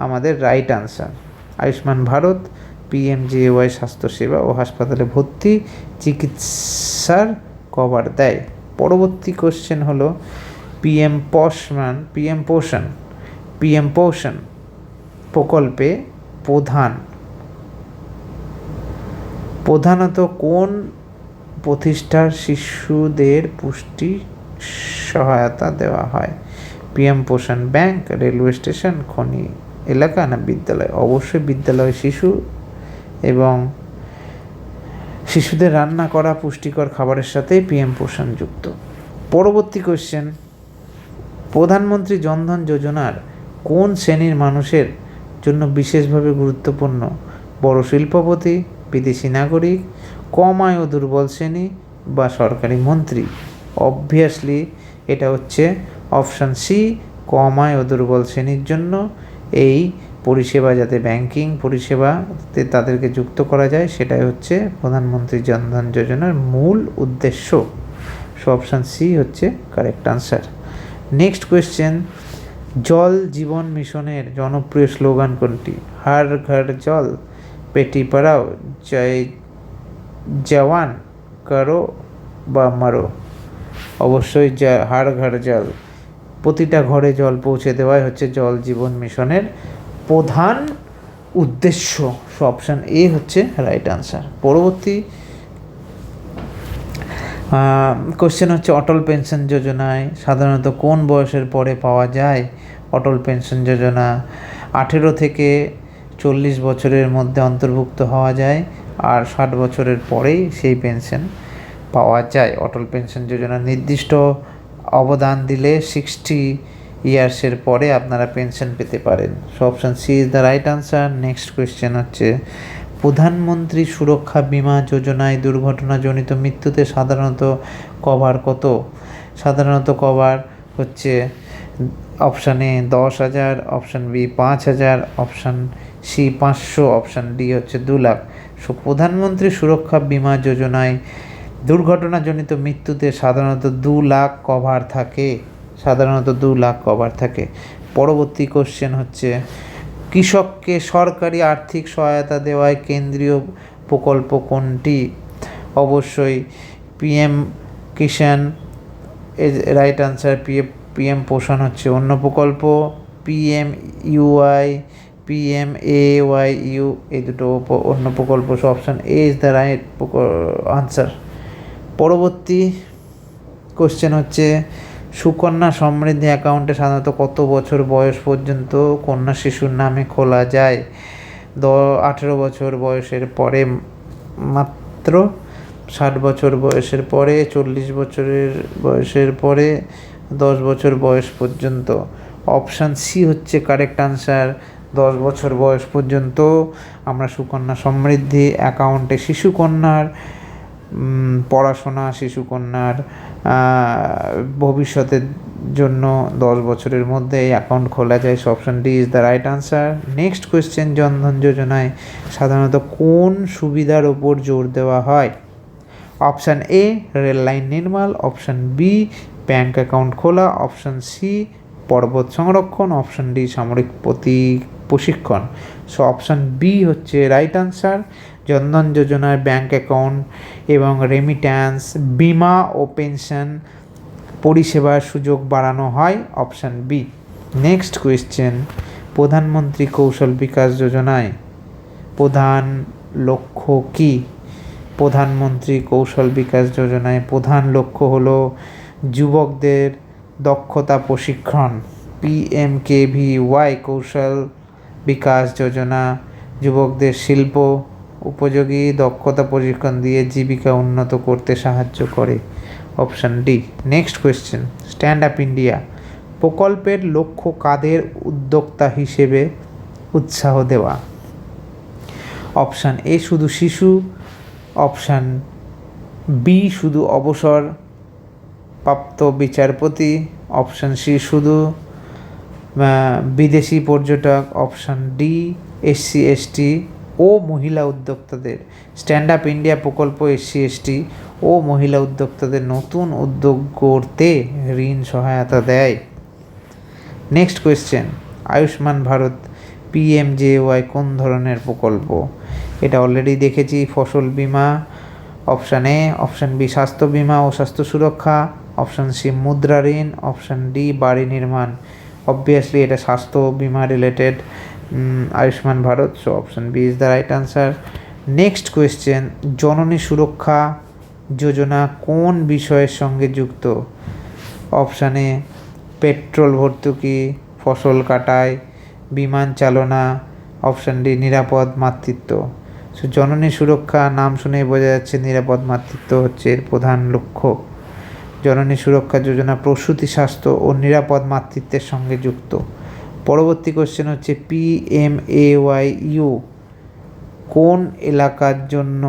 আমাদের right answer. Ayushman Bharat PMJAY স্বাস্থ্যসেবা ও হাসপাতালে ভর্তি চিকিৎসার কভার দেয়। পরবর্তী কোশ্চেন হলো, পিএম পোষণ প্রকল্পে প্রধানত কোন প্রতিষ্ঠার শিশুদের পুষ্টি সহায়তা দেওয়া হয়? পিএম পোষণ ব্যাংক, রেলওয়ে স্টেশন, খনি এলাকা না বিদ্যালয়? অবশ্যই বিদ্যালয় শিশু এবং শিশুদের রান্না করা পুষ্টিকর খাবারের সাথে পিএম পোষণ যুক্ত। পরবর্তী কোশ্চেন, প্রধানমন্ত্রী জনধন যোজনার কোন শ্রেণীর মানুষের জন্য বিশেষভাবে গুরুত্বপূর্ণ? বড় শিল্পপতি, বিদেশি নাগরিক, কম আয় ও দুর্বল শ্রেণী বা সরকারি মন্ত্রী? অবভিয়াসলি এটা হচ্ছে অপশান সি, কম আয় ও দুর্বল শ্রেণীর জন্য এই পরিষেবা, যাতে ব্যাংকিং পরিষেবাতে তাদেরকে যুক্ত করা যায়, সেটাই হচ্ছে প্রধানমন্ত্রী জনধন যোজনার মূল উদ্দেশ্য। সো অপশান সি হচ্ছে correct answer. Next question, Jal জীবন মিশনের জনপ্রিয় স্লোগান কোনটি? হর ঘর জল, বেটি পড়াও, জয় জওয়ান করো বা মারো? অবশ্যই হর ঘর জল, প্রতিটা ঘরে জল পৌঁছে দেওয়াই হচ্ছে জল জীবন মিশনের প্রধান উদ্দেশ্য। সো অপশান এ হচ্ছে রাইট আনসার। পরবর্তী কোশ্চেন হচ্ছে, অটল পেনশন যোজনায় সাধারণত কোন বয়সের পরে পাওয়া যায়? অটল পেনশন যোজনা 18 থেকে 40 বছরের মধ্যে অন্তর্ভুক্ত হওয়া যায়, আর 60 বছরের পরেই সেই পেনশন পাওয়া যায়। অটল পেনশন যোজনা নির্দিষ্ট অবদান দিলে 60 ইয়ার্সের পরে আপনারা পেনশন পেতে পারেন। So option C is the right answer. Next question হচ্ছে, প্রধানমন্ত্রী সুরক্ষা বিমা যোজনায় দুর্ঘটনাজনিত মৃত্যুতে সাধারণত কভার কত? সাধারণত কভার হচ্ছে option A 10,000, option B 5,000, option C 500, option D হচ্ছে 2 লাখ। সো প্রধানমন্ত্রী সুরক্ষা বিমা যোজনায় দুর্ঘটনাজনিত মৃত্যুতে সাধারণত 2 লাখ কভার থাকে, সাধারণত 2 লাখ কভার থাকে। পরবর্তী কোশ্চেন হচ্ছে, কৃষককে সরকারি আর্থিক সহায়তা দেওয়ায় কেন্দ্রীয় প্রকল্প কোনটি? অবশ্যই পিএম কিষাণ এর রাইট আনসার। পিএম পোষণ হচ্ছে অন্য প্রকল্প, PM U I, PM A Y U, এই দুটো অন্য প্রকল্প। So option A is the right answer. পরবর্তী কোশ্চেন হচ্ছে, সুকন্যা সমৃদ্ধি অ্যাকাউন্টে সাধারণত কত বছর বয়স পর্যন্ত কন্যা শিশুর নামে খোলা যায়? 18 বছর বয়সের পরে মাত্র, 60 বছর বয়সের পরে, 40 বছরের বয়সের পরে, 10 বছর বয়স পর্যন্ত। অপশান সি হচ্ছে কারেক্ট আনসার। 10 বছর বয়স পর্যন্ত আমরা সুকন্যা সমৃদ্ধি অ্যাকাউন্টে শিশুকন্যার পড়াশোনা, শিশুকন্যার ভবিষ্যতের জন্য 10 বছরের মধ্যে এই অ্যাকাউন্ট খোলা যায়। So option D is the right answer. Next question, Jan Dhan যোজনায় সাধারণত কোন সুবিধার ওপর জোর দেওয়া হয়? অপশান এ রেল লাইন নির্মাণ, অপশান বি ব্যাঙ্ক অ্যাকাউন্ট খোলা, অপশান সি পর্বত সংরক্ষণ, অপশান ডি সামরিক প্রশিক্ষণ। সো অপশান বি হচ্ছে রাইট আনসার। জনধন যোজনার ব্যাঙ্ক অ্যাকাউন্ট এবং রেমিট্যান্স, বিমা ও পেনশন পরিষেবার সুযোগ বাড়ানো হয়, অপশান বি। নেক্সট কোয়েশ্চেন, প্রধানমন্ত্রী কৌশল বিকাশ যোজনায় প্রধান লক্ষ্য কী? প্রধানমন্ত্রী কৌশল বিকাশ যোজনায় প্রধান লক্ষ্য হলো যুবকদের দক্ষতা প্রশিক্ষণ। পিএমকেভিওয়াই কৌশল বিকাশ যোজনা যুবকদের শিল্প উপযোগী দক্ষতা প্রশিক্ষণ দিয়ে জীবিকা উন্নত করতে সাহায্য করে, option D. Next question, stand up India প্রকল্পের লক্ষ্য কাদের উদ্যোক্তা হিসেবে উৎসাহ দেওয়া? অপশান এ শুধু শিশু, অপশান বি শুধু অবসর প্রাপ্ত বিচারপতি, অপশান সি শুধু বিদেশি পর্যটক, অপশান ডি এসসি এসটি ও মহিলা উদ্যোক্তাদের। স্ট্যান্ড আপ ইন্ডিয়া প্রকল্প এসসি এসটি ও মহিলা উদ্যোক্তাদের নতুন উদ্যোগ গড়তে ঋণ সহায়তা দেয়। Next question, Ayushman Bharat PMJAY কোন ধরনের প্রকল্প? এটা অলরেডি দেখেছি, ফসল বিমা, অপশান এ, অপশান বি স্বাস্থ্য বিমা ও স্বাস্থ্য সুরক্ষা, অপশান সি মুদ্রা ঋণ, অপশান ডি বাড়ি নির্মাণ। অবভিয়াসলি এটা স্বাস্থ্য বিমা related Ayushman Bharat. So option B is the right answer. Next question, Janani Suraksha যোজনা কোন বিষয়ের সঙ্গে যুক্ত? অপশান এ পেট্রোল ভর্তুকি, ফসল কাটাই, বিমান চালনা, অপশান ডি নিরাপদ মাতৃত্ব। সো জননী সুরক্ষা নাম শুনেই বোঝা যাচ্ছে নিরাপদ মাতৃত্ব হচ্ছে এর প্রধান লক্ষ্য। জননী সুরক্ষা যোজনা প্রসূতি স্বাস্থ্য ও নিরাপদ মাতৃত্বের সঙ্গে যুক্ত। পরবর্তী কোশ্চেন হচ্ছে PMAYU কোন এলাকার জন্য?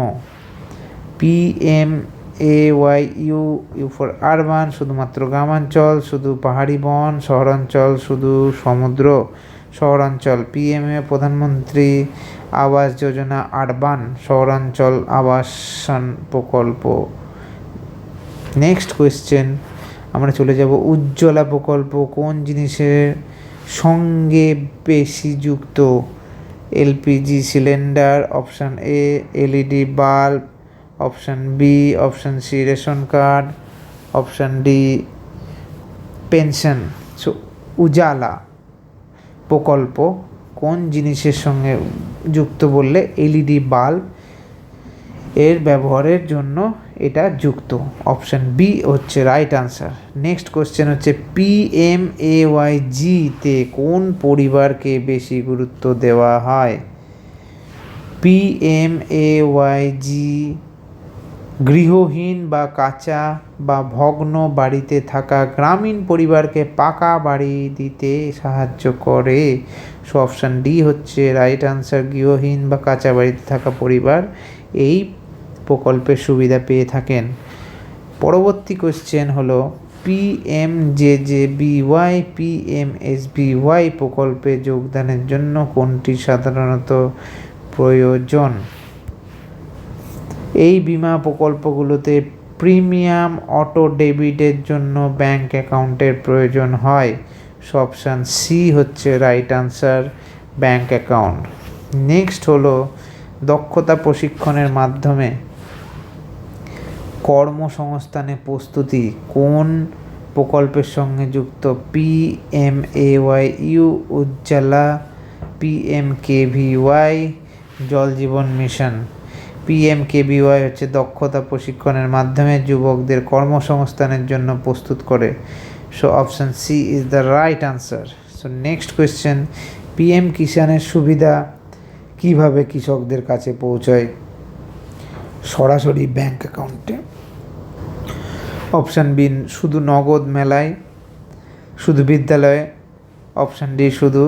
PMAYU ইউ ফর আরবান শুধুমাত্র গ্রামাঞ্চল, শুধু পাহাড়ি বন, শহরাঞ্চল শুধু সমুদ্র। শহরাঞ্চল। PMA প্রধানমন্ত্রী আবাস যোজনা আরবান শহরাঞ্চল আবাসন প্রকল্প। নেক্সট কোয়েশ্চেন আমরা চলে যাব উজ্জ্বলা প্রকল্প কোন জিনিসের সঙ্গে বেশি যুক্ত? LPG cylinder, option A LED bulb, option B, option C ration card, option D pension. So Ujala প্রকল্প কোন জিনিসের সঙ্গে যুক্ত বললে LED বাল্ব এর ব্যবহারের জন্য এটা যুক্ত। অপশান B হচ্ছে রাইট আনসার। নেক্সট কোশ্চেন হচ্ছে PMAYG তে কোন পরিবারকে বেশি গুরুত্ব দেওয়া হয়? PMAYG গৃহহীন বা কাঁচা বা ভগ্ন বাড়িতে থাকা গ্রামীণ পরিবারকে পাকা বাড়ি দিতে সাহায্য করে। সো অপশান D হচ্ছে রাইট আনসার। গৃহহীন বা কাঁচা বাড়িতে থাকা পরিবার এই প্রকল্পের সুবিধা পেয়ে থাকেন। পরবর্তী কোশ্চেন হলো PMJJBY PMSBY প্রকল্পে যোগদানের জন্য কোনটি সাধারণত প্রয়োজন? এই বিমা প্রকল্পগুলোতে প্রিমিয়াম অটো ডেবিটের জন্য ব্যাংক অ্যাকাউন্টের প্রয়োজন হয়। সো অপশান C হচ্ছে right answer, bank account. Next হলো দক্ষতা প্রশিক্ষণের মাধ্যমে কর্মসংস্থানে প্রস্তুতি কোন প্রকল্পের সঙ্গে যুক্ত? PMAYU উজ্জ্বলা, PMKVY জল জীবন মিশন। PMKVY হচ্ছে দক্ষতা প্রশিক্ষণের মাধ্যমে যুবকদের কর্মসংস্থানের জন্য প্রস্তুত করে। So option C is the right answer. So next question PM কিষাণের সুবিধা কিভাবে কৃষকদের কাছে পৌঁছায়? সরাসরি ব্যাংক অ্যাকাউন্টে। অপশান B শুধু নগদ মেলায়, শুধু বিদ্যালয়ে, অপশান D শুধু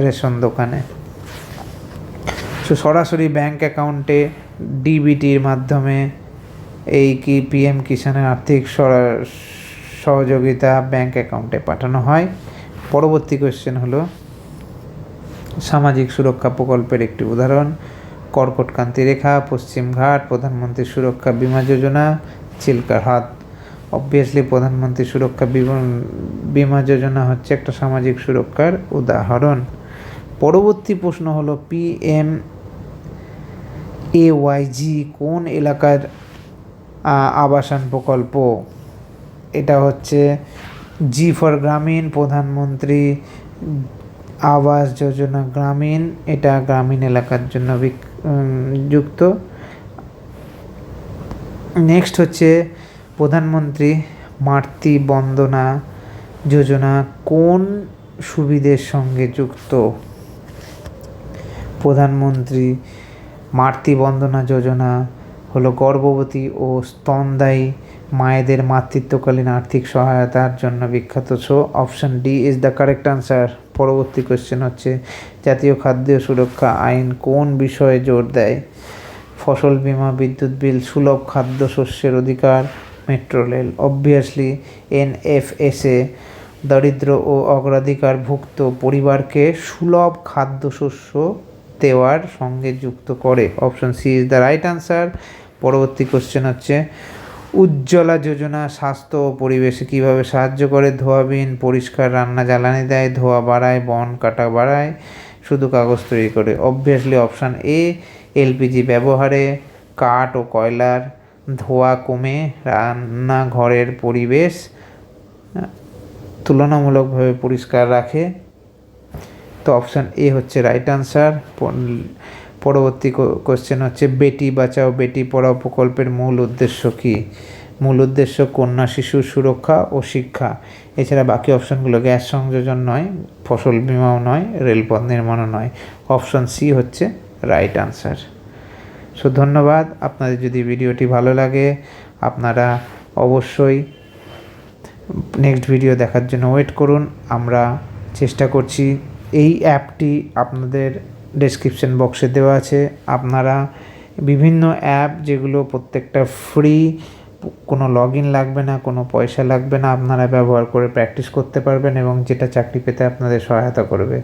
রেশন দোকানে। সো সরাসরি ব্যাংক অ্যাকাউন্টে ডিবিটির মাধ্যমে এই PM কিষাণের আর্থিক সহযোগিতা ব্যাংক অ্যাকাউন্টে পাঠানো হয়। পরবর্তী কোয়েশ্চেন হলো সামাজিক সুরক্ষা প্রকল্পের একটি উদাহরণ। কর্কটক্রান্তি রেখা, পশ্চিম ঘাট, প্রধানমন্ত্রী সুরক্ষা বীমা যোজনা, চিল্কার হাত। অবভিয়াসলি প্রধানমন্ত্রী সুরক্ষা বীমা যোজনা হচ্ছে একটা সামাজিক সুরক্ষার উদাহরণ। পরবর্তী প্রশ্ন হলো PMAYG কোন এলাকার আবাসন প্রকল্প? এটা হচ্ছে G ফর গ্রামীণ, প্রধানমন্ত্রী আবাস যোজনা গ্রামীণ, এটা গ্রামীণ এলাকার জন্য যুক্ত। নেক্সট হচ্ছে প্রধানমন্ত্রী মাতৃ বন্দনা যোজনা কোন সুবিধের সঙ্গে যুক্ত? প্রধানমন্ত্রী মাতৃ বন্দনা যোজনা হলো গর্ভবতী ও স্তনদায়ী মায়েদের মাতৃত্বকালীন আর্থিক সহায়তার জন্য বিখ্যাত। So option D is the correct answer. পরবর্তী কোয়েশ্চেন হচ্ছে জাতীয় খাদ্য সুরক্ষা আইন কোন বিষয়ে জোর দেয়? ফসল বীমা, বিদ্যুৎ বিল, সুলভ খাদ্যশস্যের অধিকার, মেট্রো রেল। অবভিয়াসলি NFSA দরিদ্র ও অগ্রাধিকারভুক্ত পরিবারকে সুলভ খাদ্যশস্য দেওয়ার সঙ্গে যুক্ত করে। Option C is the right answer. পরবর্তী কোশ্চেন হচ্ছে উজ্জ্বলা যোজনা স্বাস্থ্য ও পরিবেশে কীভাবে সাহায্য করে? ধোঁয়াবিহীন পরিষ্কার রান্না জ্বালানি দেয়, ধোঁয়া বাড়ায়, বন কাটা বাড়ায়, শুধু কাগজ তৈরি করে। অবভিয়াসলি অপশান A LPG ব্যবহারে, কাঠ ও কয়লার ধোঁয়া কমে রান্নাঘরের পরিবেশ তুলনামূলকভাবে পরিষ্কার রাখে। তো অপশান A হচ্ছে রাইট আনসার। পরবর্তী কোশ্চেন হচ্ছে বেটি বাঁচাও বেটি পড়াও প্রকল্পের মূল উদ্দেশ্য কী? মূল উদ্দেশ্য কন্যা শিশুর সুরক্ষা ও শিক্ষা। এছাড়া বাকি অপশানগুলো গ্যাস সংযোজন নয়, ফসল বীমাও নয়, রেলপথ নির্মাণও নয়। অপশান C হচ্ছে রাইট আনসার। সো ধন্যবাদ। আপনাদের যদি ভিডিওটি ভালো লাগে আপনারা অবশ্যই নেক্সট ভিডিও দেখার জন্য ওয়েট করুন। আমরা চেষ্টা করছি, এই অ্যাপটি আপনাদের ডেসক্রিপশন বক্সে দেওয়া আছে। আপনারা বিভিন্ন অ্যাপ যেগুলো প্রত্যেকটা ফ্রি, কোনো লগ ইন লাগবে না, কোনো পয়সা লাগবে না, আপনারা ব্যবহার করে প্র্যাকটিস করতে পারবেন এবং যেটা চাকরি পেতে আপনাদের সহায়তা করবে।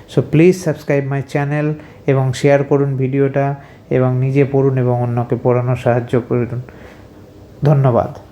So please subscribe my channel এবং শেয়ার করুন ভিডিওটা এবং নিজে পড়ুন এবং অন্যকে পড়ানোর সাহায্য করুন। ধন্যবাদ।